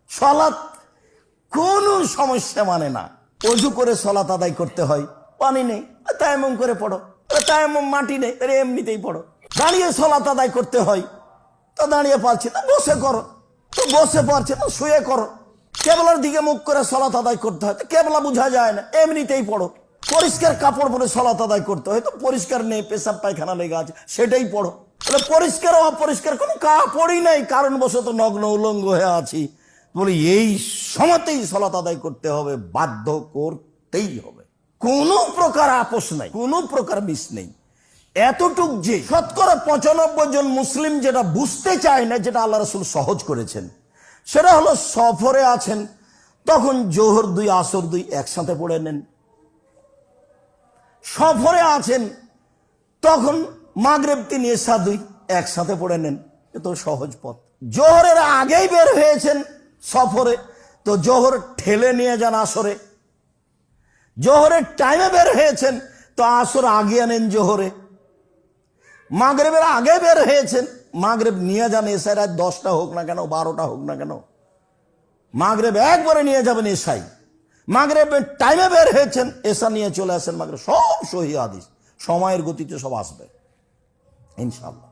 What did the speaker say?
সালাত কোনো সমস্যা মানে না। অজু করে সালাত আদায় করতে হয়, পানি নেই, তায়াম্মুম করে পড়ো। তায়াম্মুম মাটি নেই, এমনিতেই পড়ো। দাঁড়িয়ে সালাত আদায় করতে হয়, তো দাঁড়িয়ে পারছি না, বসে করো। তো বসে পারছে না, শুয়ে করো। কেবলার দিকে মুখ করে সালাত আদায় করতে হয়, তো কেবলা বোঝা যায় না, এমনিতেই পড়ো। পরিষ্কার কাপড় পরে সালাত আদায় করতে হয়, তো পরিষ্কার নেই, পেশাব পায়খানা লেগে আছে, সেটাই পড়ো। পরিষ্কার অপরিষ্কার কোনো কাপড়ই নেই, কারণবশত নগ্ন উলঙ্গ হয়ে আছি, বলি এই সময়তেই সালাত আদায় করতে হবে, বাধ্য করতেই হবে। কোনো প্রকার আপোষ নাই, কোনো প্রকার মিস নেই। এতটুক যে শতকরা 95 জন মুসলিম যেটা বুঝতে চায় না, যেটা আল্লাহ রাসূল সহজ করেছেন, সেটা হলো সফরে আছেন, তখন জোহর 2 আসর 2 একসাথে পড়ে নেন। সফরে আছেন, তখন মাগরিব 3 এশা 2 একসাথে পড়ে নেন। এ তো সহজ পথ। জোহরের আগেই বের হয়েছেন সফরে, তো জোহর ঠেলে নিয়ে যান আসরে। জোহরের টাইমে বের হয়েছেন, তো আসর আগে আনেন জোহরে। মাগরিবের আগে বের হয়েছেন, মাগরিব নিয়ে যান এশায়, রাত 10টা হোক না কেন, 12টা হোক না কেন, মাগরিব একবারে নিয়ে যাবেন এশায়। মাগরিবের টাইমে বের হয়েছেন, এশা নিয়ে চলে আসেন মাগরিব। সব সহিহ হাদিস, সময়ের গতিতে সব আসবে ইনশাআল্লাহ।